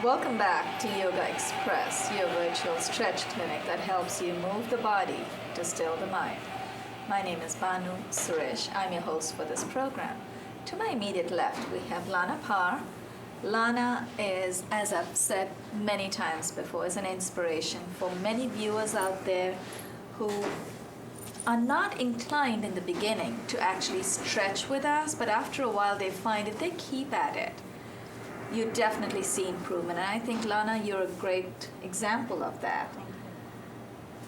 Welcome back to Yogaxpress, your virtual stretch clinic that helps you move the body to still the mind. My name is Banu Suresh. I'm your host for this program. To my immediate left, we have Lana Parr. Lana is, as I've said many times before, is an inspiration for many viewers out there who are not inclined in the beginning to actually stretch with us, but after a while they find if they keep at it, you definitely see improvement. And I think, Lana, you're a great example of that.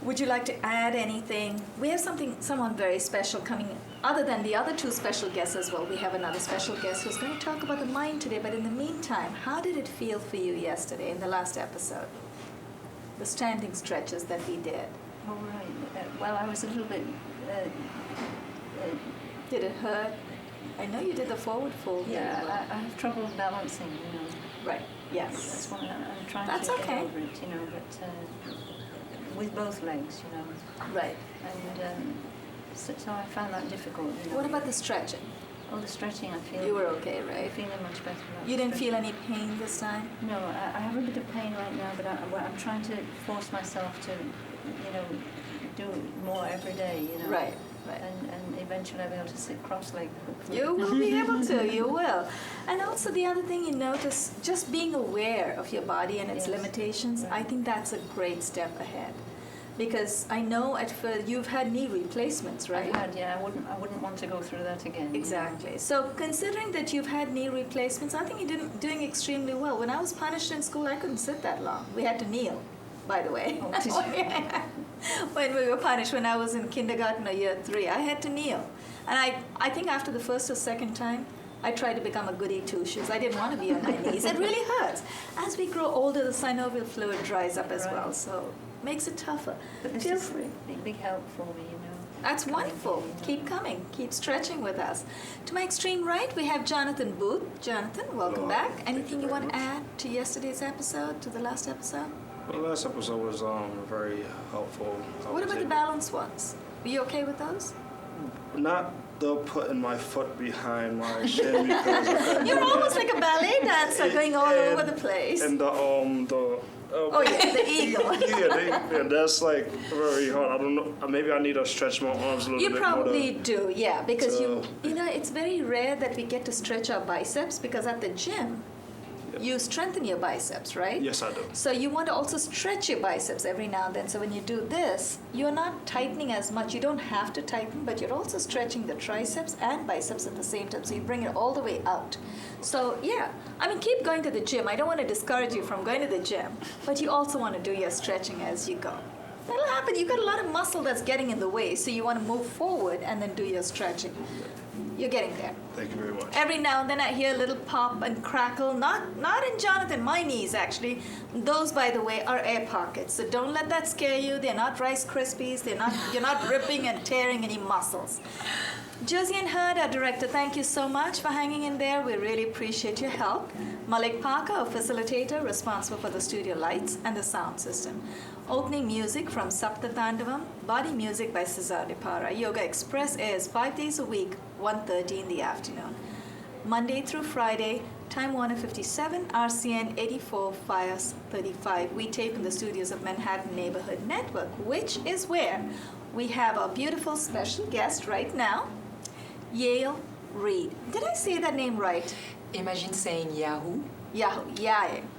Would you like to add anything? We have someone very special coming, other than the other two special guests as well. We have another special guest who's going to talk about the mind today. But in the meantime, how did it feel for you yesterday in the last episode? The standing stretches that we did. Oh, right. Well, I was a little bit... Did it hurt? I know you did the forward fold. Yeah, I have trouble balancing, you know. Right, yes. That's why I'm trying That's to okay. get over it, you know, but with both legs, you know. Right. And so I found that difficult, you know. What about the stretching? Oh, the stretching, I feel... You were okay, I'm right? feeling much better. You didn't feel any pain this time? No, I have a bit of pain right now, but I'm trying to force myself to, you know, do more every day, you know. Right. Right. And eventually I'll be able to sit cross-legged. You will be able to, you will. And also the other thing you notice, just being aware of your body and its limitations, Right. I think that's a great step ahead. Because I know at first you've had knee replacements, right? I had, yeah. I wouldn't want to go through that again. Exactly. So considering that you've had knee replacements, I think you're doing extremely well. When I was punished in school, I couldn't sit that long. We had to kneel, by the way. Oh, did you? When we were punished, when I was in kindergarten or year 3, I had to kneel. And I think after the first or second time, I tried to become a goody two-shoes. I didn't want to be on my knees. It really hurts. As we grow older, the synovial fluid dries up as well, so makes it tougher. But this Feel is free. a big help for me, you know. That's wonderful. Keep coming. Keep stretching with us. To my extreme right, we have Jonathan Boothe. Jonathan, welcome Hello. back. Anything you want to add to yesterday's episode, to the last episode? The last episode was very helpful. What about the balance ones? Were you okay with those? Not the putting my foot behind my shin because You're almost like a ballet dancer going all over the place. and Oh yeah, the eagle. yeah, that's like very hard. I don't know. Maybe I need to stretch my arms a little You bit probably more. do, yeah, because So- you know, it's very rare that we get to stretch our biceps because at the gym, you strengthen your biceps, right? Yes, I do. So you want to also stretch your biceps every now and then. So when you do this, you're not tightening as much. You don't have to tighten, but you're also stretching the triceps and biceps at the same time. So you bring it all the way out. So yeah, I mean, keep going to the gym. I don't want to discourage you from going to the gym, but you also want to do your stretching as you go. That'll happen. You've got a lot of muscle that's getting in the way, so you want to move forward and then do your stretching. You're getting there. Thank you very much. Every now and then I hear a little pop and crackle. Not in Jonathan, my knees actually. Those, by the way, are air pockets. So don't let that scare you. They're not Rice Krispies. You're not ripping and tearing any muscles. Josie and Hurd, our director, thank you so much for hanging in there. We really appreciate your help. Malik Parker, our facilitator, responsible for the studio lights and the sound system. Opening music from Sapta Tandavam, body music by Cesar de Parra. Yogaxpress airs 5 days a week, 1:30 in the afternoon. Monday through Friday, Time Warner 57, RCN 84, Fios 35. We tape in the studios of Manhattan Neighborhood Network, which is where we have our beautiful special guest right now, Yael Reed. Did I say that name right? Imagine saying Yahoo, Yael.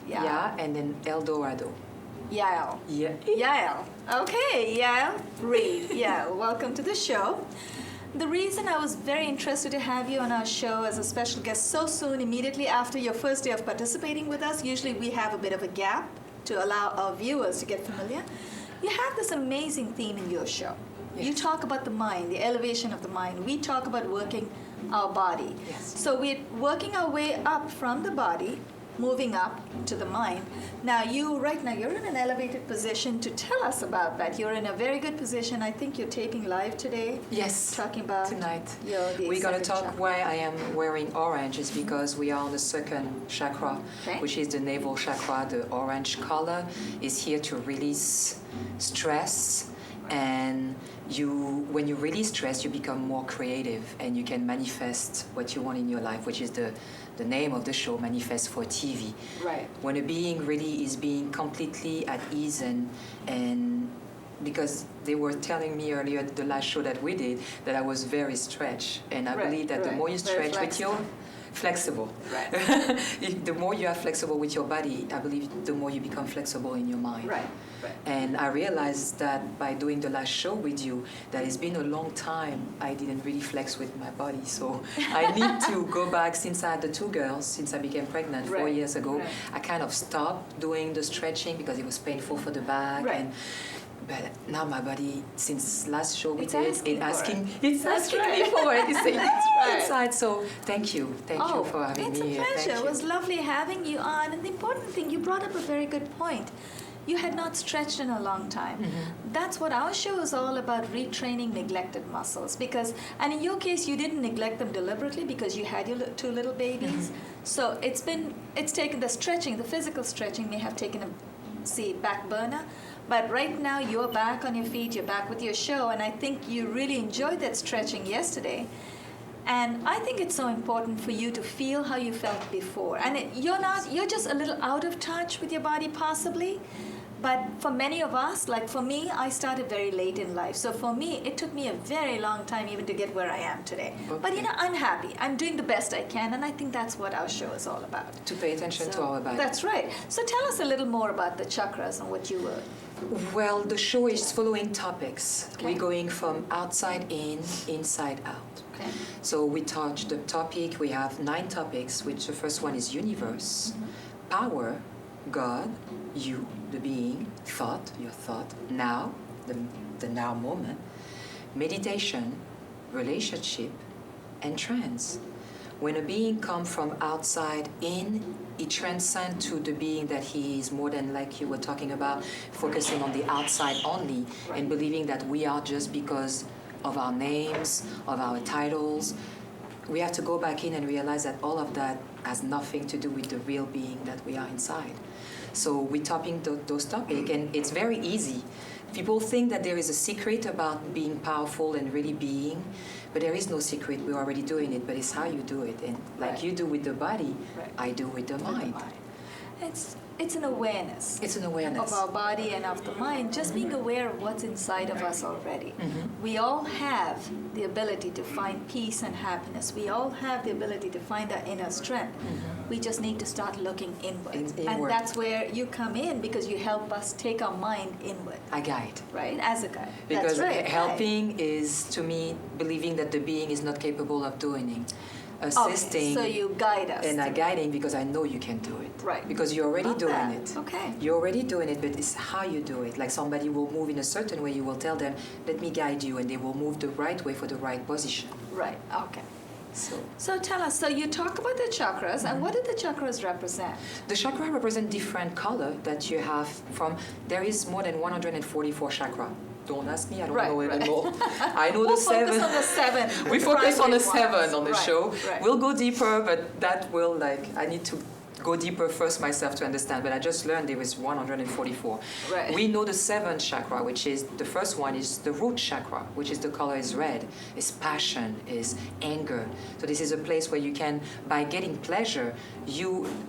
yeah, and then El Dorado. Yael. Yeah. Yael. Okay, Yael Reed. Yael, welcome to the show. The reason I was very interested to have you on our show as a special guest so soon, immediately after your first day of participating with us, usually we have a bit of a gap to allow our viewers to get familiar. You have this amazing theme in your show. Yes. You talk about the mind, the elevation of the mind. We talk about working our body. Yes. So we're working our way up from the body, moving up to the mind. Now you're in an elevated position to tell us about that. You're in a very good position. I think you're taping live today. Yes. Talking about tonight. the We're going to second talk chakra. why I am wearing orange is because we are on the second chakra, Okay. which is the navel chakra. The orange color is here to release stress, and when you release stress, you become more creative and you can manifest what you want in your life, which is the the name of the show, Manifest for TV. Right. When a being really is being completely at ease and because they were telling me earlier at the last show that we did that I was very stretched, and I believe that the more you stretch with your flexible, the more you are flexible with your body, I believe the more you become flexible in your mind. Right. And I realized that by doing the last show with you, that it's been a long time I didn't really flex with my body. So I need to go back. Since I had the 2 girls, since I became pregnant 4 years ago, I kind of stopped doing the stretching because it was painful for the back. But now my body, since last show we did, it's asking me for it. It's saying inside. So thank you for having me here. It's a pleasure. It was lovely having you on. And the important thing, you brought up a very good point. You had not stretched in a long time. Mm-hmm. That's what our show is all about, retraining neglected muscles. Because, and in your case, you didn't neglect them deliberately because you had your 2 little babies. Mm-hmm. So it's taken the stretching, the physical stretching may have taken a back burner. But right now, you're back on your feet, you're back with your show, and I think you really enjoyed that stretching yesterday. And I think it's so important for you to feel how you felt before. And you're just a little out of touch with your body possibly. But for many of us, like for me, I started very late in life. So for me, it took me a very long time even to get where I am today. Okay. But I'm happy. I'm doing the best I can. And I think that's what our show is all about. To pay attention to our body. That's right. So tell us a little more about the chakras and what you were. Well, the show is following topics. Okay. We're going from outside in, inside out. Okay. So we touch the topic. We have 9 topics, which the first one is universe, power, God, you, the being, thought, your thought, now, the now moment, meditation, relationship, and trance. When a being comes from outside in, he transcends to the being that he is, more than like you were talking about, focusing on the outside only and believing that we are just because of our names, of our titles. We have to go back in and realize that all of that has nothing to do with the real being that we are inside. So we're topping those topics, and it's very easy. People think that there is a secret about being powerful and really being, but there is no secret. We're already doing it, but it's how you do it. And like you do with the body, I do with the mind. It's an awareness. It's an awareness. Of our body and of the mind, just being aware of what's inside of us already. Mm-hmm. We all have the ability to find peace and happiness. We all have the ability to find our inner strength. Mm-hmm. We just need to start looking inward. And that's where you come in, because you help us take our mind inward. A guide. Right, as a guide. Because that's right. Helping is, to me, believing that the being is not capable of doing it. Assisting. Okay, so you guide us. And I'm guiding because I know you can do it. Right. Because you're already doing it. Okay. You're already doing it, but it's how you do it. Like somebody will move in a certain way, you will tell them, let me guide you, and they will move the right way for the right position. Right, okay. So tell us, so you talk about the chakras, and what do the chakras represent? The chakra represent different color that you have from, there is more than 144 chakra. Don't ask me, I don't know even more. I know the 7. Focus on the 7. We focus on the 7 on the show. Right. We'll go deeper, but that will, I need to go deeper first myself to understand, but I just learned there was 144. Right. We know the 7th chakra, which is, the first one is the root chakra, which is the color is red, is passion, is anger. So this is a place where you can, by getting pleasure,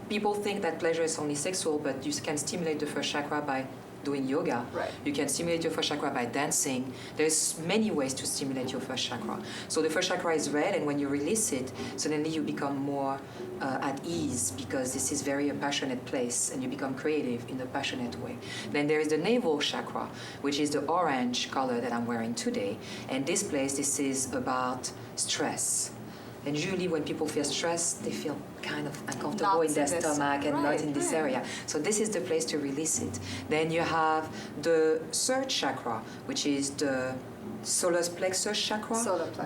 people think that pleasure is only sexual, but you can stimulate the first chakra by doing yoga. Right. You can stimulate your first chakra by dancing. There's many ways to stimulate your first chakra. So the first chakra is red, and when you release it, suddenly you become more at ease, because this is very a passionate place, and you become creative in a passionate way. Then there is the navel chakra, which is the orange color that I'm wearing today. And this place, this is about stress. And usually when people feel stressed, they feel kind of uncomfortable in their stomach and not in this area. So this is the place to release it. Then you have the third chakra, which is the solar plexus chakra,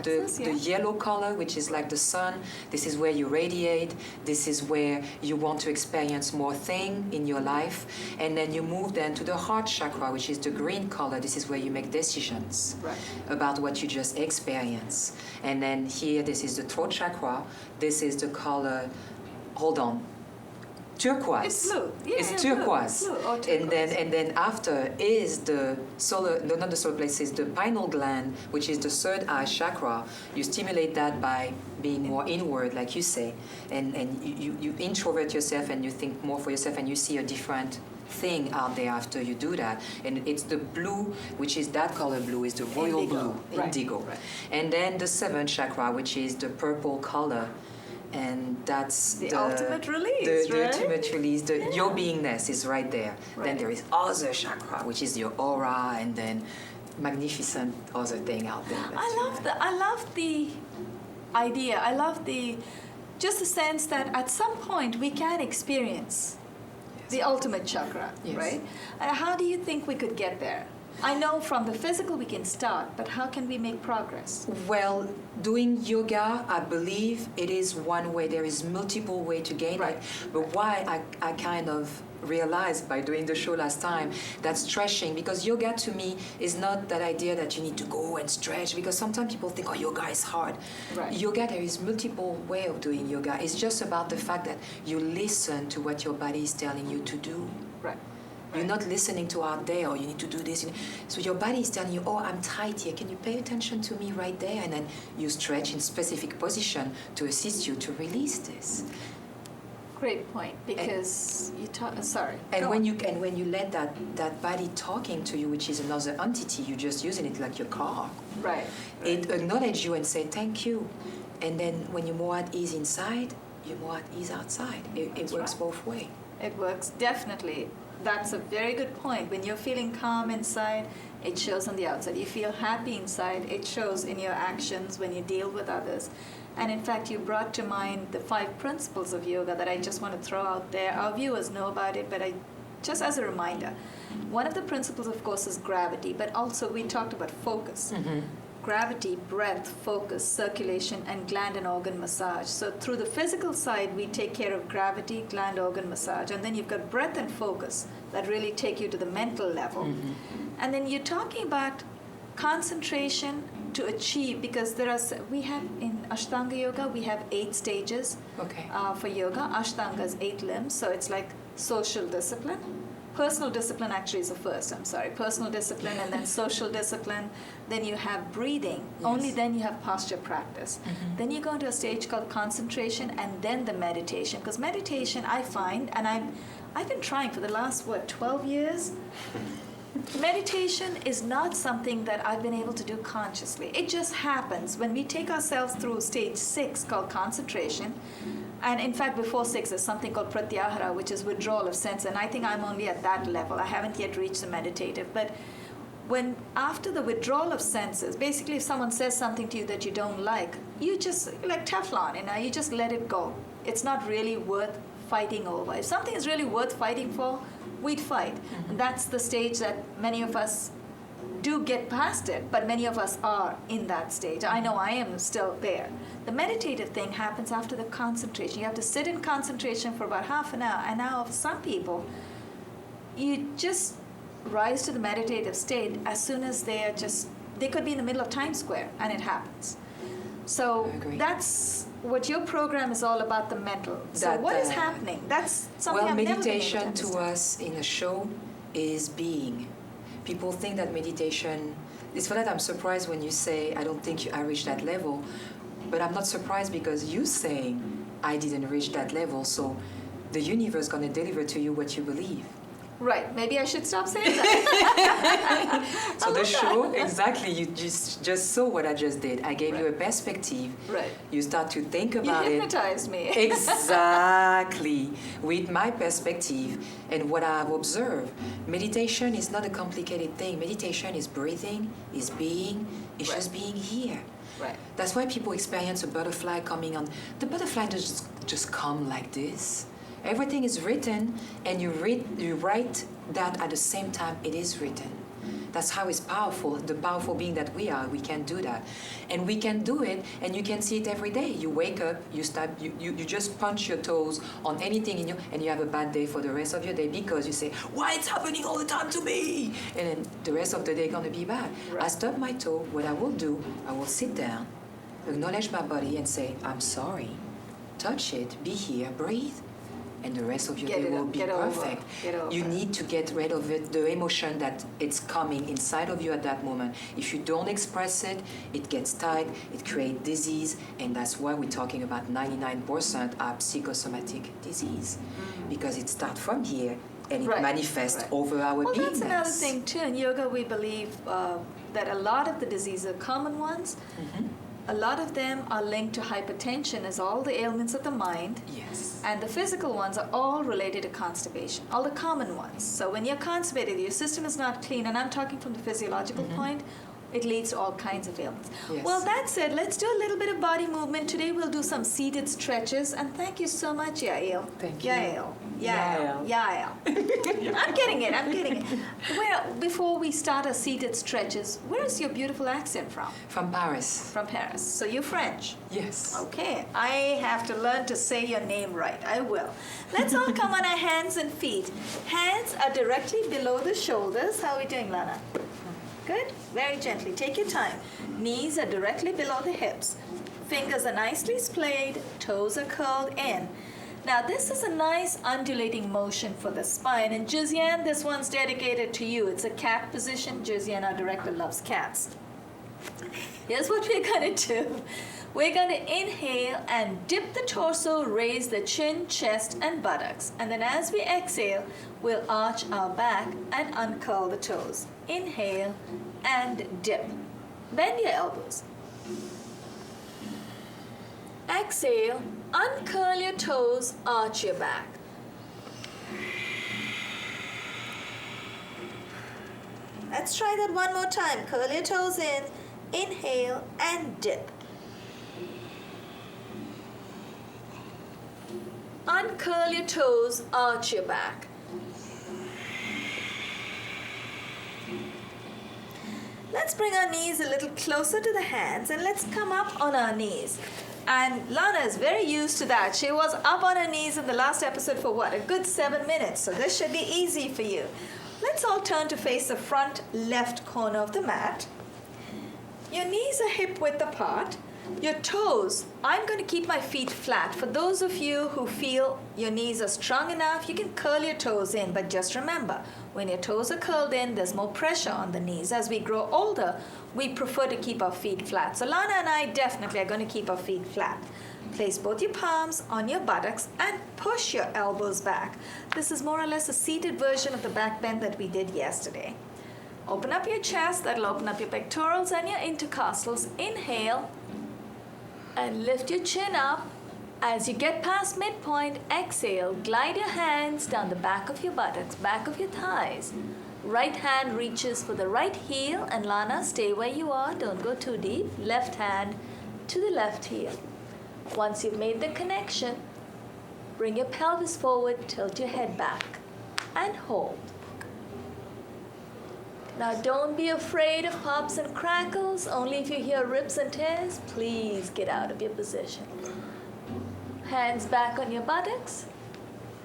the yellow color, which is like the sun. This is where you radiate. This is where you want to experience more thing in your life. And then you move then to the heart chakra, which is the green color. This is where you make decisions about what you just experience. And then here, this is the throat chakra. This is the color, hold on. turquoise. It's blue. Yeah, It's yeah, turquoise. Blue. Or And turquoise. then after is the solar, no, not the solar plexus, is the pineal gland, which is the third eye chakra. You stimulate that by being more inward, like you say, and you introvert yourself and you think more for yourself and you see a different thing out there after you do that. And it's the blue, which is that color blue, is the royal Indigo. blue, Right. indigo. Right. And then the seventh chakra, which is the purple color, and that's The ultimate release, the right? ultimate release, your Yeah. beingness is right there. Then Right. there is other chakra, which is your aura, and then magnificent other thing out there. I love the idea. I love just the sense that at some point we can experience the ultimate chakra, Yes. right? How do you think we could get there? I know from the physical we can start, but how can we make progress? Well, doing yoga, I believe it is one way. There is multiple way to gain Right. it. But why I kind of realized by doing the show last time that stretching, because yoga to me is not that idea that you need to go and stretch, because sometimes people think, oh, yoga is hard. Right. Yoga, there is multiple way of doing yoga. It's just about the fact that you listen to what your body is telling you to do. Right. You're not listening to out there, or you need to do this. So your body is telling you, oh, I'm tight here. Can you pay attention to me right there? And then you stretch in specific position to assist you to release this. Great point. Because you talk. Sorry. And go when on. you let that body talking to you, which is another entity, you're just using it like your car. Right. It acknowledges you and say thank you. And then when you're more at ease inside, you're more at ease outside. It That's works right. both ways. It works, definitely. That's a very good point. When you're feeling calm inside, it shows on the outside. You feel happy inside, it shows in your actions when you deal with others. And in fact, you brought to mind the 5 principles of yoga that I just want to throw out there. Our viewers know about it, but just as a reminder, one of the principles, of course, is gravity, but also we talked about focus. Mm-hmm. Gravity, breath, focus, circulation, and gland and organ massage. So through the physical side, we take care of gravity, gland, organ massage. And then you've got breath and focus that really take you to the mental level. Mm-hmm. And then you're talking about concentration to achieve, because we have in Ashtanga Yoga, we have 8 stages Okay. for yoga. Ashtanga is 8 limbs, so it's like social discipline. Personal discipline actually is the first, I'm sorry. Personal discipline and then social discipline. Then you have breathing. Yes. Only then you have posture practice. Mhm. Then you go into a stage called concentration and then the meditation. Because meditation, I find, and I've been trying for the last, 12 years? Meditation is not something that I've been able to do consciously. It just happens when we take ourselves through stage 6 called concentration. And in fact, before 6 is something called pratyahara, which is withdrawal of sense. And I think I'm only at that level. I haven't yet reached the meditative. But when after the withdrawal of senses, basically if someone says something to you that you don't like, you just, like Teflon, you just let it go. It's not really worth fighting over. If something is really worth fighting for, we'd fight. And that's the stage that many of us do get past it, but many of us are in that stage. I know I am still there. The meditative thing happens after the concentration. You have to sit in concentration for about half an hour. And now, for some people, you just rise to the meditative state as soon as they could be in the middle of Times Square, and it happens. So I agree. that's what your program is all about, the mental. So what is happening? That's something Well, I've never been able to meditation to understand. us in a show is being. People think that meditation, it's for that I'm surprised when you say, I don't think I reached that level. But I'm not surprised because you saying, I didn't reach that level. So the universe is going to deliver to you what you believe. Right. Maybe I should stop saying that. So I the love show, that. exactly, you just saw what I just did. I gave you a perspective. Right. You start to think You about it. hypnotized me. Exactly. With my perspective and what I've observed, meditation is not a complicated thing. Meditation is breathing, is being, is Right. just being here. Right. That's why people experience a butterfly coming on. The butterfly doesn't just come like this. Everything is written, and you write that at the same time it is written. That's how it's powerful. The powerful being that we are, we can do that, and we can do it. And you can see it every day. You wake up, you just punch your toes on anything in you, and you have a bad day for the rest of your day because you say, "Why it's happening all the time to me?" And then the rest of the day gonna be bad. Right. I stub my toe. What I will do, I will sit down, acknowledge my body, and say, "I'm sorry." Touch it. Be here. Breathe. and the rest of your Get day it will up, be get over, perfect. get over. You need to get rid of it, the emotion that it's coming inside of you at that moment. If you don't express it, it gets tight, it creates disease, and that's why we're talking about 99% are psychosomatic disease, because it starts from here and it Right, manifests right. over our Well, beingness. that's another thing too. In yoga, we believe that a lot of the diseases are common ones. A lot of them are linked to hypertension as all the ailments of the mind. Yes. And the physical ones are all related to constipation, all the common ones. So when you're constipated, your system is not clean, and I'm talking from the physiological point, it leads to all kinds of ailments. Yes. Well, that said, let's do a little bit of body movement. Today we'll do some seated stretches, and thank you so much, Yael. Thank you. Yael. I'm getting it. Well, before we start our seated stretches, where's your beautiful accent from? From Paris. From Paris. So you're French. Yes. Okay, I have to learn to say your name right. I will. Let's all come on our hands and feet. Hands are directly below the shoulders. How are we doing, Lana? Good? Very gently. Take your time. Knees are directly below the hips. Fingers are nicely splayed. Toes are curled in. Now, this is a nice undulating motion for the spine. And Jizian, this one's dedicated to you. It's a cat position. Jizian, our director, loves cats. Here's what we're going to do. We're going to inhale and dip the torso, raise the chin, chest, and buttocks. And then as we exhale, we'll arch our back and uncurl the toes. Inhale and dip. Bend your elbows. Exhale, uncurl your toes, arch your back. Let's try that one more time. Curl your toes in, inhale and dip. Uncurl your toes, arch your back. Let's bring our knees a little closer to the hands and let's come up on our knees. And Lana is very used to that. She was up on her knees in the last episode for what? A good 7 minutes. So this should be easy for you. Let's all turn to face the front left corner of the mat. Your knees are hip width apart. Your toes, I'm going to keep my feet flat. For those of you who feel your knees are strong enough, you can curl your toes in. But just remember, when your toes are curled in, there's more pressure on the knees. As we grow older, we prefer to keep our feet flat. So Lana and I definitely are going to keep our feet flat. Place both your palms on your buttocks and push your elbows back. This is more or less a seated version of the back bend that we did yesterday. Open up your chest. That'll open up your pectorals and your intercostals. Inhale. And lift your chin up. As you get past midpoint, exhale. Glide your hands down the back of your buttocks, back of your thighs. Right hand reaches for the right heel. And Lana, stay where you are. Don't go too deep. Left hand to the left heel. Once you've made the connection, bring your pelvis forward, tilt your head back, and hold. Now don't be afraid of pops and crackles. Only if you hear rips and tears, please get out of your position. Hands back on your buttocks.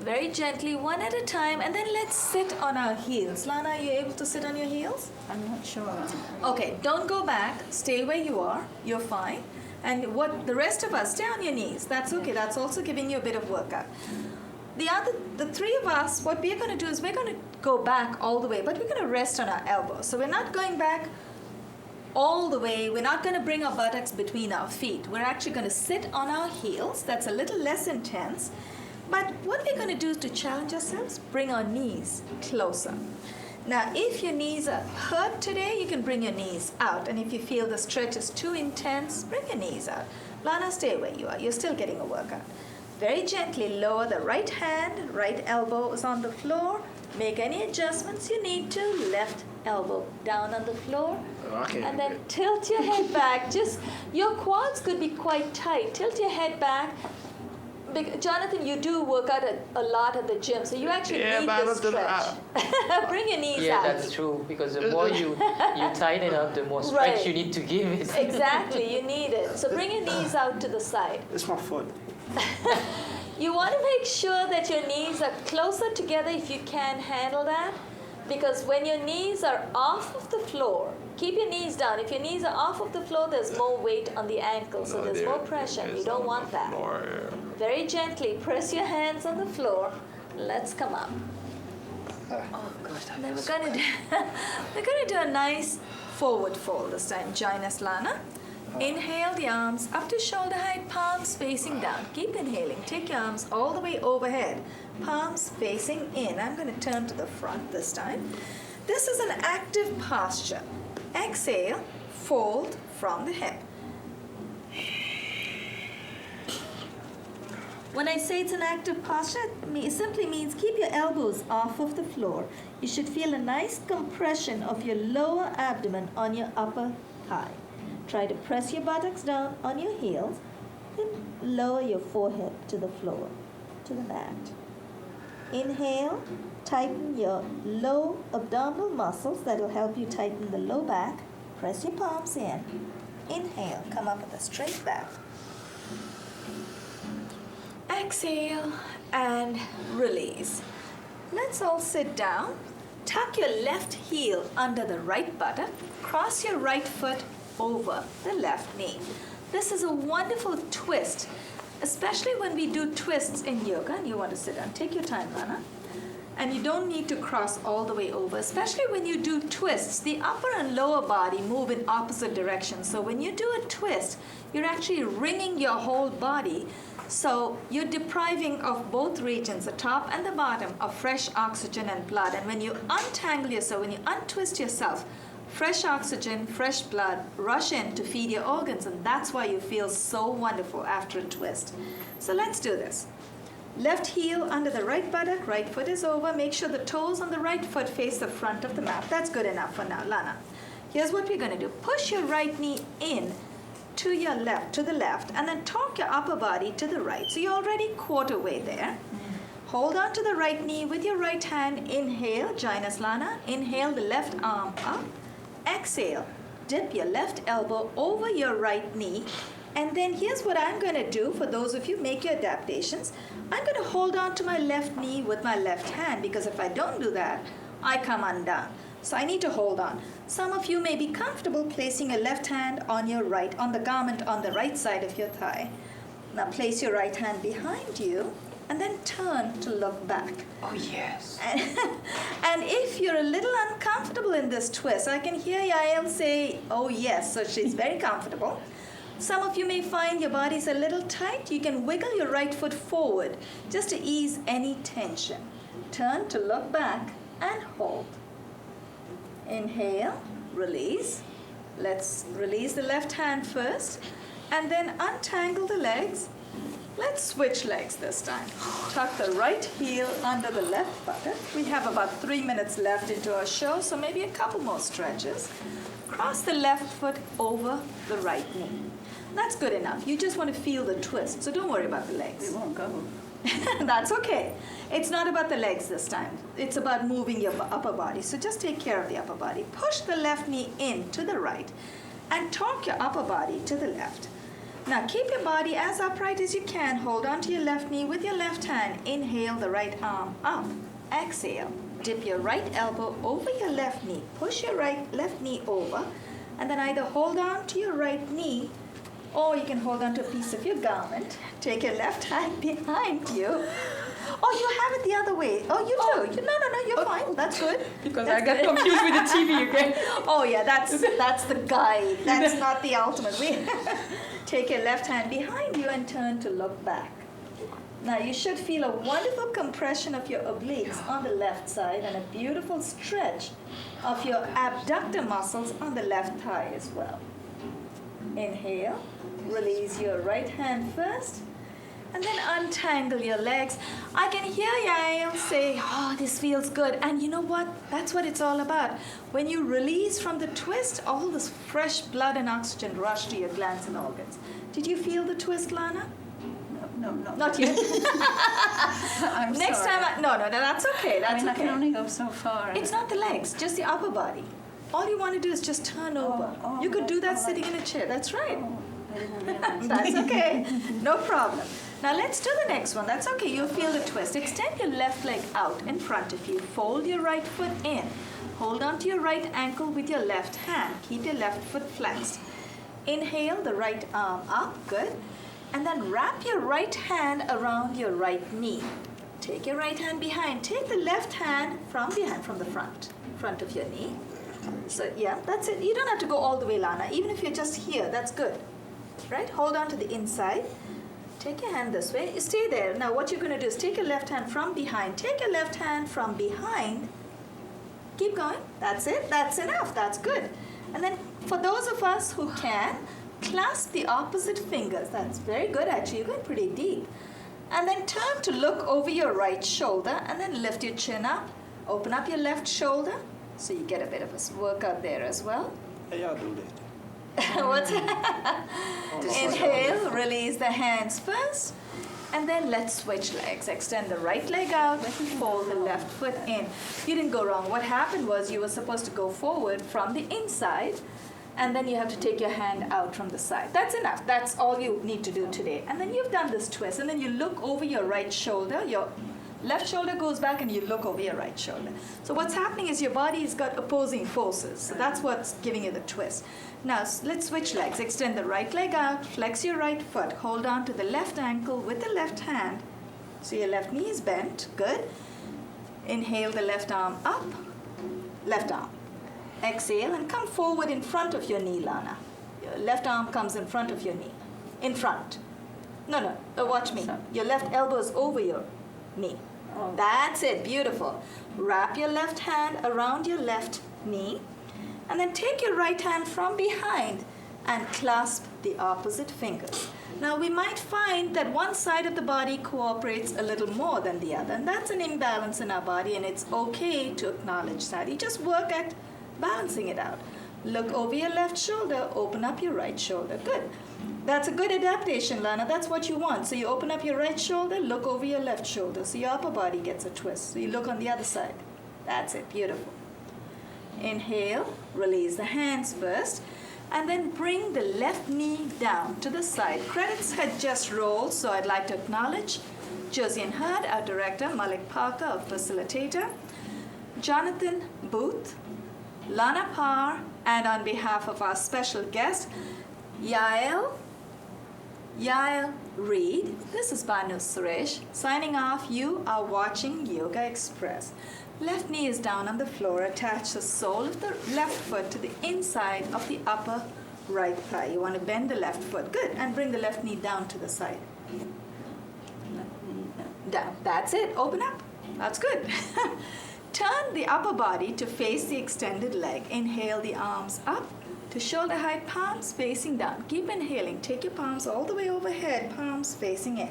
Very gently, one at a time, and then let's sit on our heels. Lana, are you able to sit on your heels? I'm not sure. Okay, don't go back. Stay where you are. You're fine. And what the rest of us, stay on your knees. That's okay. That's also giving you a bit of workout. The three of us, what we're going to do is we're going to go back all the way, but we're going to rest on our elbows. So we're not going back all the way. We're not going to bring our buttocks between our feet. We're actually going to sit on our heels. That's a little less intense. But what we're going to do is to challenge ourselves, bring our knees closer. Now, if your knees are hurt today, you can bring your knees out. And if you feel the stretch is too intense, bring your knees out. Lana, stay where you are. You're still getting a workout. Very gently lower the right hand, right elbow is on the floor. Make any adjustments you need to. Left elbow down on the floor. Okay. And then tilt your head back. Just, your quads could be quite tight. Tilt your head back. Jonathan, you do work out a lot at the gym, so you actually need this stretch. Bring your knees out. Yeah, that's true, because the more you tighten up, the more stretch Right. you need to give it. Exactly, you need it. So bring your knees out to the side. It's my foot. You want to make sure that your knees are closer together if you can handle that, because when your knees are off of the floor, Keep your knees down. If your knees are off of the floor, there's more weight on the ankle, so there's more pressure. You don't want that. Very gently press your hands on the floor. Let's come up. Oh gosh, that And then feels we're gonna do a nice forward fold this time. Join us, Lana. Inhale the arms up to shoulder height, palms facing down. Keep inhaling. Take your arms all the way overhead, palms facing in. I'm going to turn to the front this time. This is an active posture. Exhale, fold from the hip. When I say it's an active posture, it simply means keep your elbows off of the floor. You should feel a nice compression of your lower abdomen on your upper thigh. Try to press your buttocks down on your heels, then lower your forehead to the floor, to the mat. Inhale, tighten your low abdominal muscles. That will help you tighten the low back. Press your palms in. Inhale, come up with a straight back. Exhale and release. Let's all sit down. Tuck your left heel under the right buttock. Cross your right foot over the left knee. This is a wonderful twist, especially when we do twists in yoga. And you want to sit down. Take your time, Lana. And you don't need to cross all the way over, especially when you do twists. The upper and lower body move in opposite directions. So when you do a twist, you're actually wringing your whole body. So you're depriving of both regions, the top and the bottom, of fresh oxygen and blood. And when you untangle yourself, when you untwist yourself, fresh oxygen, fresh blood rush in to feed your organs, and that's why you feel so wonderful after a twist. So let's do this. Left heel under the right buttock, right foot is over. Make sure the toes on the right foot face the front of the mat. That's good enough for now, Lana. Here's what we're going to do. Push your right knee in to your left, to the left, and then torque your upper body to the right. So you're already quarter way there. Hold on to the right knee with your right hand. Inhale, join us, Lana. Inhale the left arm up. Exhale, dip your left elbow over your right knee. And then here's what I'm going to do for those of you, make your adaptations. I'm going to hold on to my left knee with my left hand, because if I don't do that, I come undone. So I need to hold on. Some of you may be comfortable placing your left hand on your right, on the garment on the right side of your thigh. Now place your right hand behind you and then turn to look back. Oh yes. And if you're a little uncomfortable in this twist, I can hear Yael say, oh yes, so she's very comfortable. Some of you may find your body's a little tight. You can wiggle your right foot forward just to ease any tension. Turn to look back and hold. Inhale, release. Let's release the left hand first and then untangle the legs. Let's switch legs this time. Tuck the right heel under the left buttock. We have about 3 minutes left into our show, so maybe a couple more stretches. Cross the left foot over the right knee. That's good enough. You just want to feel the twist, so don't worry about the legs. It won't go. That's okay. It's not about the legs this time. It's about moving your upper body. So just take care of the upper body. Push the left knee in to the right and torque your upper body to the left. Now keep your body as upright as you can. Hold on to your left knee with your left hand. Inhale the right arm up. Exhale. Dip your right elbow over your left knee. Push your left knee over and then either hold on to your right knee, or you can hold on to a piece of your garment. Take your left hand behind you. Oh, you have it the other way. Oh, you do. No, you're fine. That's good. Because That's I got good. confused with the TV again. Oh yeah, that's the guide. That's not the ultimate. Take your left hand behind you and turn to look back. Now you should feel a wonderful compression of your obliques on the left side and a beautiful stretch of your abductor muscles on the left thigh as well. Inhale, release your right hand first, and then untangle your legs. I can hear Yael say, oh, this feels good. And you know what? That's what it's all about. When you release from the twist, all this fresh blood and oxygen rush to your glands and organs. Did you feel the twist, Lana? No. Not yet. I'm Next sorry. time, no, that's okay. That's I okay. can only go so far. It's not the legs, just the upper body. All you want to do is just turn over. You could do that sitting in a chair. That's right. I didn't realize. That's okay. No problem. Now let's do the next one. That's okay. You'll feel the twist. Extend your left leg out in front of you. Fold your right foot in. Hold on to your right ankle with your left hand. Keep your left foot flexed. Inhale the right arm up, good. And then wrap your right hand around your right knee. Take your right hand behind. Take the left hand from behind, from the front of your knee. So yeah, that's it. You don't have to go all the way, Lana. Even if you're just here, that's good. Right? Hold on to the inside. Take your hand this way. Stay there. Now what you're going to do is take your left hand from behind. Take your left hand from behind. Keep going. That's it. That's enough. That's good. And then for those of us who can, clasp the opposite fingers. That's very good actually. You're going pretty deep. And then turn to look over your right shoulder and then lift your chin up. Open up your left shoulder. So you get a bit of a workout there as well. How y'all do that? What's Inhale, release the hands first. And then let's switch legs. Extend the right leg out, fold the left foot in. You didn't go wrong. What happened was you were supposed to go forward from the inside, and then you have to take your hand out from the side. That's enough. That's all you need to do today. And then you've done this twist, and then you look over your right shoulder. Your left shoulder goes back and you look over your right shoulder. So what's happening is your body's got opposing forces. So that's what's giving you the twist. Now let's switch legs. Extend the right leg out, flex your right foot, hold on to the left ankle with the left hand. So your left knee is bent, good. Inhale the left arm up, left arm. Exhale and come forward in front of your knee, Lana. Your left arm comes in front of your knee. In front. No, watch me. Your left elbow is over your knee. That's it, beautiful. Wrap your left hand around your left knee and then take your right hand from behind and clasp the opposite fingers. Now we might find that one side of the body cooperates a little more than the other, and that's an imbalance in our body, and it's okay to acknowledge that. You just work at balancing it out. Look over your left shoulder, open up your right shoulder. Good. That's a good adaptation, Lana. That's what you want. So you open up your right shoulder, look over your left shoulder. So your upper body gets a twist. So you look on the other side. That's it. Beautiful. Inhale, release the hands first, and then bring the left knee down to the side. Credits had just rolled, so I'd like to acknowledge Josie and Hurd, our director, Malik Parker, our facilitator, Jonathan Boothe, Lana Parr, and on behalf of our special guest, Yael Reed. This is Banu Suresh. Signing off, you are watching Yogaxpress. Left knee is down on the floor. Attach the sole of the left foot to the inside of the upper right thigh. You want to bend the left foot. Good. And bring the left knee down to the side. Down. That's it. Open up. That's good. Turn the upper body to face the extended leg. Inhale the arms up to shoulder height, palms facing down. Keep inhaling. Take your palms all the way overhead, palms facing in.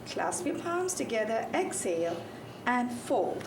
Clasp your palms together. Exhale and fold.